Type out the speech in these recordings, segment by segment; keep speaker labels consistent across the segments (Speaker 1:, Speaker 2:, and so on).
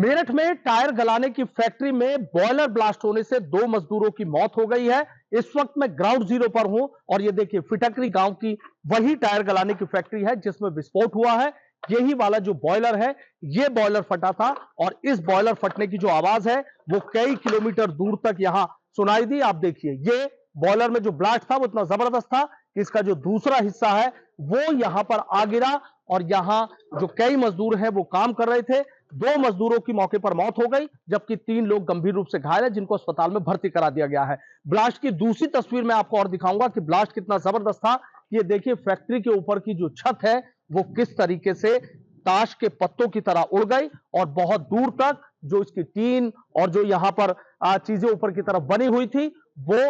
Speaker 1: मेरठ में टायर गलाने की फैक्ट्री में बॉयलर ब्लास्ट होने से 2 मजदूरों की मौत हो गई है। इस वक्त मैं ग्राउंड जीरो पर हूं और ये देखिए फिटकरी गांव की वही टायर गलाने की फैक्ट्री है जिसमें विस्फोट हुआ है। यही वाला जो बॉयलर है, ये बॉयलर फटा था और इस बॉयलर फटने की जो आवाज है वो कई किलोमीटर दूर तक यहां सुनाई दी। आप देखिए, ये बॉयलर में जो ब्लास्ट था वो इतना जबरदस्त था कि इसका जो दूसरा हिस्सा है वो यहां पर आ गिरा और यहां जो कई मजदूर हैं वो काम कर रहे थे। 2 मजदूरों की मौके पर मौत हो गई, जबकि 3 लोग गंभीर रूप से घायल हैं जिनको अस्पताल में भर्ती करा दिया गया है। ब्लास्ट की दूसरी तस्वीर मैं आपको और दिखाऊंगा कि ब्लास्ट कितना जबरदस्त था। ये देखिए फैक्ट्री के ऊपर की जो छत है वो किस तरीके से ताश के पत्तों की तरह उड़ गई और बहुत दूर तक जो इसकी टीन और जो यहां पर चीजें ऊपर की तरफ बनी हुई थी वो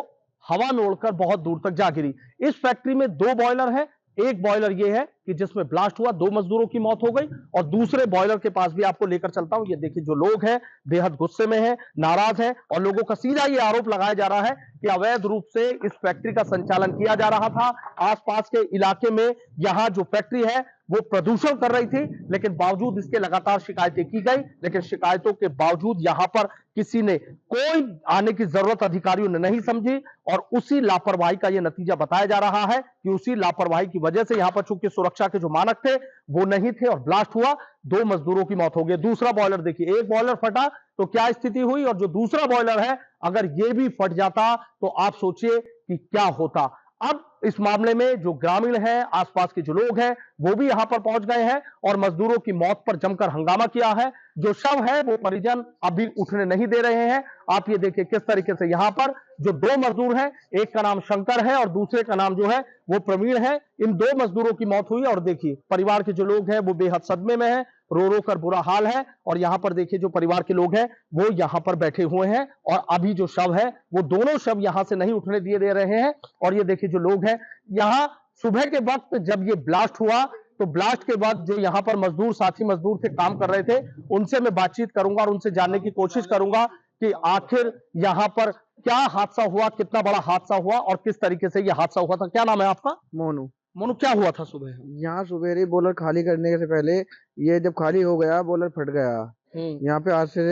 Speaker 1: हवा में उड़कर बहुत दूर तक जा गिरी। इस फैक्ट्री में 2 बॉयलर है। एक बॉयलर ये है कि जिसमें ब्लास्ट हुआ, 2 मजदूरों की मौत हो गई और दूसरे बॉयलर के पास भी आपको लेकर चलता हूं। ये देखिए जो लोग हैं बेहद गुस्से में हैं, नाराज हैं और लोगों का सीधा ये आरोप लगाया जा रहा है कि अवैध रूप से इस फैक्ट्री का संचालन किया जा रहा था। आसपास के इलाके में यहां जो फैक्ट्री है वो प्रदूषण कर रही थी, लेकिन बावजूद इसके लगातार शिकायतें की गई, लेकिन शिकायतों के बावजूद यहां पर किसी ने कोई आने की जरूरत अधिकारियों ने नहीं समझी और उसी लापरवाही का यह नतीजा बताया जा रहा है कि उसी लापरवाही की वजह से यहां पर चूंकि सुरक्षा के जो मानक थे वो नहीं थे और ब्लास्ट हुआ, 2 मजदूरों की मौत हो गई। दूसरा बॉयलर देखिए, एक बॉयलर फटा तो क्या स्थिति हुई और जो दूसरा बॉयलर है अगर ये भी फट जाता तो आप सोचिए कि क्या होता। अब इस मामले में जो ग्रामीण हैं, आसपास के जो लोग हैं वो भी यहां पर पहुंच गए हैं और मजदूरों की मौत पर जमकर हंगामा किया है। जो शव है वो परिजन अभी उठने नहीं दे रहे हैं। आप ये देखिए किस तरीके से यहां पर जो 2 मजदूर हैं, एक का नाम शंकर है और दूसरे का नाम जो है वो प्रवीण है। इन 2 मजदूरों की मौत हुई और देखिए परिवार के जो लोग हैं वो बेहद सदमे में है, रो रो कर बुरा हाल है और यहां पर देखिए जो परिवार के लोग हैं वो यहां पर बैठे हुए हैं और अभी जो शव है वो दोनों शव यहां से नहीं उठने दिए दे रहे हैं। और ये देखिए जो लोग हैं यहां सुबह के वक्त जब ये ब्लास्ट हुआ तो ब्लास्ट के बाद जो यहां पर मजदूर साथी मजदूर थे, काम कर रहे थे, उनसे मैं बातचीत करूंगा और उनसे जानने की कोशिश करूंगा कि आखिर यहां पर क्या हादसा हुआ, कितना बड़ा हादसा हुआ और किस तरीके से यह हादसा हुआ था। क्या नाम है आपका?
Speaker 2: मोनू।
Speaker 1: मोनू, क्या हुआ था सुबह?
Speaker 2: यहाँ सुबेरे बॉलर खाली करने से पहले ये जब खाली हो गया बॉलर फट गया। यहाँ पे आज से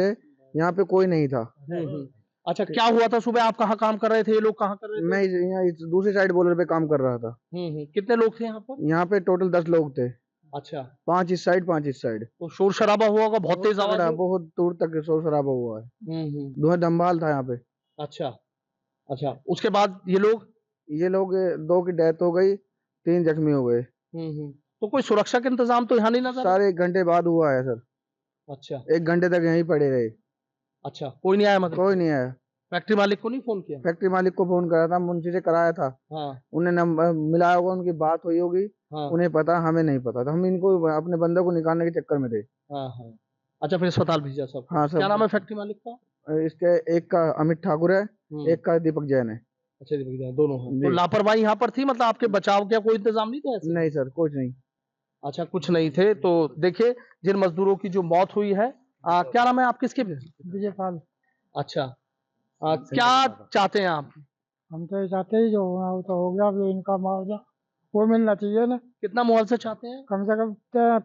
Speaker 2: यहाँ पे कोई नहीं था।
Speaker 1: अच्छा, क्या हुआ था सुबह? आप कहाँ काम कर रहे थे? ये लोग कहाँ कर रहे थे?
Speaker 2: मैं यहाँ दूसरी साइड बॉलर पे काम कर रहा था।
Speaker 1: कितने लोग थे यहाँ पर?
Speaker 2: यहाँ पे टोटल 10 लोग थे।
Speaker 1: अच्छा,
Speaker 2: 5 इस साइड 5 इस साइड।
Speaker 1: तो शोर शराबा हुआ होगा, बहुत तेज आवाज हुई?
Speaker 2: बहुत दूर तक शोर शराबा हुआ है। धुआं धमाल था यहाँ पे।
Speaker 1: अच्छा अच्छा, उसके बाद ये लोग
Speaker 2: 2 की डेथ हो गई, 3 जख्मी हो गए।
Speaker 1: तो कोई सुरक्षा के इंतजाम तो यहाँ नहीं लगा?
Speaker 2: सारे 1 घंटे बाद हुआ है सर।
Speaker 1: अच्छा,
Speaker 2: 1 घंटे तक यहीं पड़े रहे।
Speaker 1: अच्छा, कोई नहीं आया? मतलब
Speaker 2: कोई नहीं आया।
Speaker 1: फैक्ट्री मालिक को नहीं फोन किया?
Speaker 2: फैक्ट्री मालिक को फोन करा था, मुंशी से कराया था।
Speaker 1: हाँ
Speaker 2: उन्हें नंबर मिला होगा, उनकी बात हुई होगी।
Speaker 1: हाँ
Speaker 2: उन्हें पता, हमें नहीं पता था। हम इनको अपने बंदे को निकालने के चक्कर में थे।
Speaker 1: हाँ हाँ। अच्छा, फिर अस्पताल भेजा सब?
Speaker 2: हाँ सब।
Speaker 1: क्या नाम है फैक्ट्री मालिक का?
Speaker 2: इसके एक का अमित ठाकुर है, एक का दीपक जैन है।
Speaker 1: अच्छा, दीपक जैन, दोनों हैं। तो लापरवाही यहाँ पर थी, मतलब आपके बचाव का कोई इंतजाम नहीं था ऐसे?
Speaker 2: नहीं सर, कुछ नहीं।
Speaker 1: अच्छा, कुछ नहीं थे। तो देखिए जिन मजदूरों की जो मौत हुई है, क्या नाम है आप? किसके?
Speaker 2: विजयपाल।
Speaker 1: अच्छा, क्या चाहते हैं आप?
Speaker 2: हम तो ये चाहते ही जो होना वो तो हो गया, अब इनका मुआवजा वो मिलना चाहिए ना।
Speaker 1: कितना मुआवजा चाहते हैं?
Speaker 2: कम से कम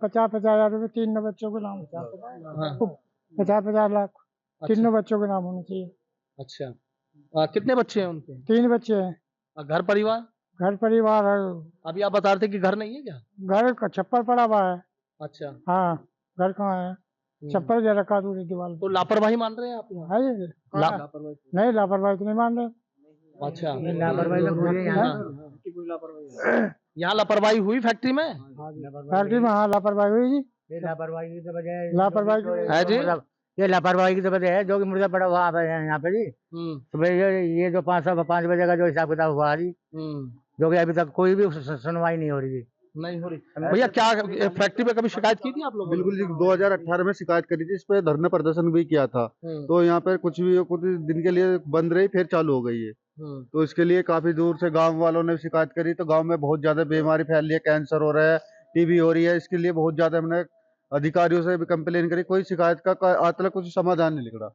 Speaker 2: 50,000 रुपये 3 बच्चों के नाम। 50,000 लाख 3 बच्चों के नाम होने चाहिए।
Speaker 1: अच्छा, कितने बच्चे हैं उनके?
Speaker 2: 3 बच्चे हैं।
Speaker 1: घर परिवार?
Speaker 2: घर परिवार है।
Speaker 1: अभी आप बता रहे थे कि घर नहीं है क्या?
Speaker 2: घर का छप्पर पड़ा हुआ है।
Speaker 1: अच्छा,
Speaker 2: हाँ, घर कहाँ है? छप्पर दे रखा दूसरी दीवार।
Speaker 1: तो लापरवाही मान रहे हैं आप यहाँ?
Speaker 2: है ये? नहीं, लापरवाही तो नहीं मान रहे।
Speaker 1: अच्छा,
Speaker 2: लापरवाही
Speaker 1: यहाँ लापरवाही हुई फैक्ट्री में?
Speaker 2: फैक्ट्री में हाँ लापरवाही हुई जी। लापरवाही की तो वजह लापरवाही
Speaker 1: है जी।
Speaker 2: ये लापरवाही की तो वजह है जो कि मुर्दा पड़ा हुआ है यहाँ पे जी। सुबह ये जो 5 बजे का जो हिसाब किताब हुआ जी, जो कि अभी तक कोई भी सुनवाई नहीं हो रही जी।
Speaker 1: नहीं हो रही। भैया क्या फैक्ट्री पे कभी शिकायत की थी आप लोगों ने?
Speaker 3: बिल्कुल जी, 2018 में शिकायत करी थी, इस पे धरना प्रदर्शन भी किया था। तो यहाँ पे कुछ दिन के लिए बंद रही, फिर चालू हो गई है। तो इसके लिए काफी दूर से गांव वालों ने शिकायत करी, तो गांव में बहुत ज्यादा बीमारी फैल रही है, कैंसर हो रहा है, टीबी हो रही है। इसके लिए बहुत ज्यादा हमने अधिकारियों से भी कंप्लेन करी, कोई शिकायत का आज तक कुछ समाधान नहीं निकला।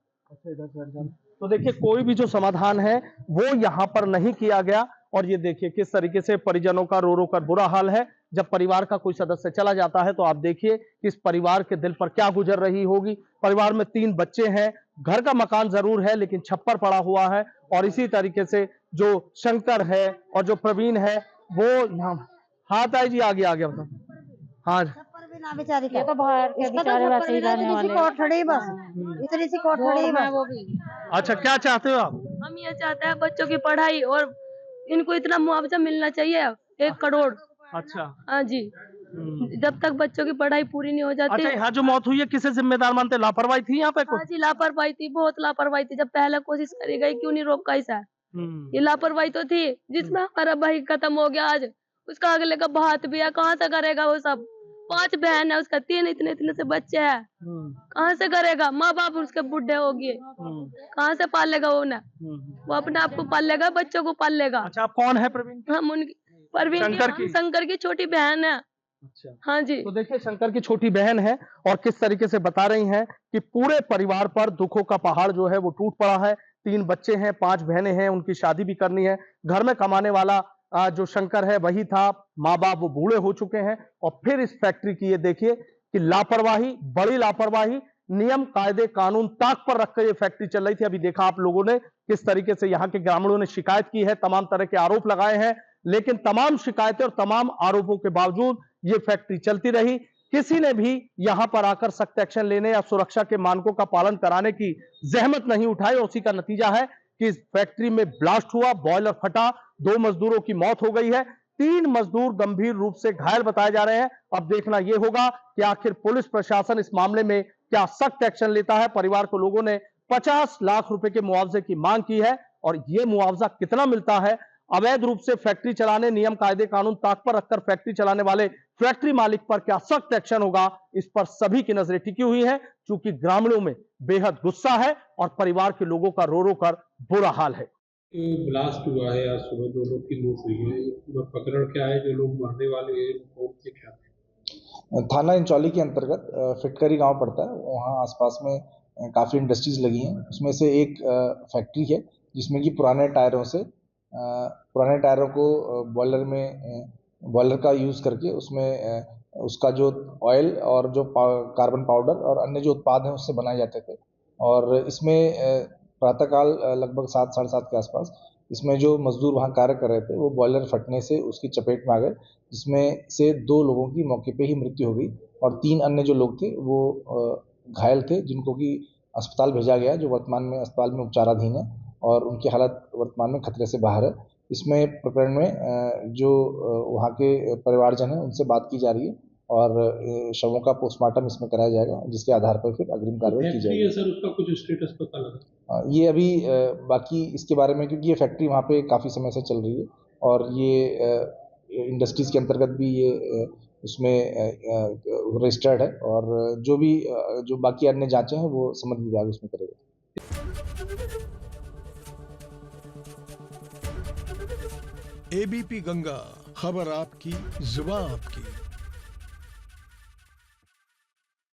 Speaker 1: तो देखिए कोई भी जो समाधान है वो यहाँ पर नहीं किया गया और ये देखिए किस तरीके से परिजनों का रो रो कर बुरा हाल है। जब परिवार का कोई सदस्य चला जाता है तो आप देखिए कि इस परिवार के दिल पर क्या गुजर रही होगी। परिवार में 3 बच्चे हैं, घर का मकान जरूर है लेकिन छप्पर पड़ा हुआ है। और इसी तरीके से जो शंकर है और जो प्रवीण है वो हाथ आए जी आगे आगे हाँ
Speaker 4: बेचारी का
Speaker 5: तो बाहर के बेचारे वैसे ही रहने वाले
Speaker 4: कोठड़ी बस इतनी सी कोठड़ी बस।
Speaker 5: वो भी
Speaker 1: अच्छा क्या चाहते हो आप?
Speaker 6: हम ये चाहते हैं बच्चों की पढ़ाई और इनको इतना मुआवजा मिलना चाहिए 1 करोड़।
Speaker 1: अच्छा
Speaker 6: हाँ जी, जब तक बच्चों की पढ़ाई पूरी नहीं हो जाती।
Speaker 1: अच्छा यहाँ जो मौत हुई है किसे जिम्मेदार मानते हैं? लापरवाही थी यहाँ पे
Speaker 6: हाँ जी, लापरवाही थी, बहुत लापरवाही थी। जब पहले कोशिश करी गई क्यों नहीं रोका इसे? ये लापरवाही तो थी जिसमें हमारा भाई खत्म हो गया। आज उसका अगले का भात भी है, कहाँ से करेगा वो सब? 5 बहन है उसका, 3 इतने इतने से बच्चे हैं, कहाँ से करेगा? माँ बाप उसके बुढ़े हो गए, कहाँ से पालेगा वो? ना वो अपने आप को पाल लेगा, बच्चों को पाल लेगा।
Speaker 1: अच्छा आप कौन है प्रवीण?
Speaker 6: हम उनकी परवीन शंकर की छोटी बहन है।
Speaker 1: अच्छा
Speaker 6: हाँ जी,
Speaker 1: तो देखिए शंकर की छोटी बहन है और किस तरीके से बता रही हैं कि पूरे परिवार पर दुखों का पहाड़ जो है वो टूट पड़ा है। 3 बच्चे हैं, 5 बहनें हैं, उनकी शादी भी करनी है। घर में कमाने वाला जो शंकर है वही था, माँ बाप वो बूढ़े हो चुके हैं और फिर इस फैक्ट्री की ये देखिए कि लापरवाही, बड़ी लापरवाही, नियम कायदे कानून ताक पर रखकर ये फैक्ट्री चल रही थी। अभी देखा आप लोगों ने किस तरीके से यहाँ के ग्रामीणों ने शिकायत की है, तमाम तरह के आरोप लगाए हैं, लेकिन तमाम शिकायतें और तमाम आरोपों के बावजूद ये फैक्ट्री चलती रही। किसी ने भी यहाँ पर आकर सख्त एक्शन लेने या सुरक्षा के मानकों का पालन कराने की जहमत नहीं उठाई और उसी का नतीजा है कि इस फैक्ट्री में ब्लास्ट हुआ, बॉयलर फटा, 2 मजदूरों की मौत हो गई है, 3 मजदूर गंभीर रूप से घायल बताए जा रहे हैं। अब देखना यह होगा कि आखिर पुलिस प्रशासन इस मामले में क्या सख्त एक्शन लेता है। परिवार को लोगों ने 50 लाख रुपए के मुआवजे की मांग की है और यह मुआवजा कितना मिलता है? अवैध रूप से फैक्ट्री चलाने, नियम कायदे कानून ताक पर रखकर फैक्ट्री चलाने वाले फैक्ट्री मालिक पर क्या सख्त एक्शन होगा, इस पर सभी की नजरें टिकी हुई हैं, क्योंकि ग्रामीणों में बेहद गुस्सा है और परिवार के लोगों का रो रो कर बुरा हाल है।
Speaker 7: ब्लास्ट हुआ है, आज सुबह 2 लोग की मौत हुई है। पकड़ क्या है, जो लोग मरने वाले हैं कौन से क्या है?
Speaker 8: थाना इंचौली के अंतर्गत फिटकरी गांव पड़ता है। वहाँ आसपास में काफ़ी इंडस्ट्रीज लगी हैं। उसमें से एक फैक्ट्री है जिसमें कि पुराने टायरों को बॉयलर का यूज़ करके उसमें उसका जो ऑयल और जो कार्बन पाउडर और अन्य जो उत्पाद हैं उससे बनाए जाते थे। और इसमें प्रातःकाल लगभग 7 साढ़े 7 के आसपास इसमें जो मजदूर वहाँ कार्य कर रहे थे वो बॉयलर फटने से उसकी चपेट में आ गए, जिसमें से 2 लोगों की मौके पे ही मृत्यु हो गई और 3 अन्य जो लोग थे वो घायल थे, जिनको कि अस्पताल भेजा गया, जो वर्तमान में अस्पताल में उपचाराधीन है और उनकी हालत वर्तमान में खतरे से बाहर है। इसमें प्रकरण में जो वहाँ के परिवारजन हैं उनसे बात की जा रही है और शवों का पोस्टमार्टम इसमें कराया जाएगा, जिसके आधार पर फिर अग्रिम कार्रवाई की जाएगी।
Speaker 7: सर उसका कुछ स्टेटस पता लगा?
Speaker 8: ये अभी बाकी इसके बारे में, क्योंकि ये फैक्ट्री वहाँ पे काफ़ी समय से चल रही है और ये इंडस्ट्रीज़ के अंतर्गत भी ये उसमें रजिस्टर्ड है और जो बाकी अन्य जांचें हैं वो संबंधित विभाग उसमें करेगा।
Speaker 9: एबीपी गंगा, खबर आपकी, जुबान आपकी।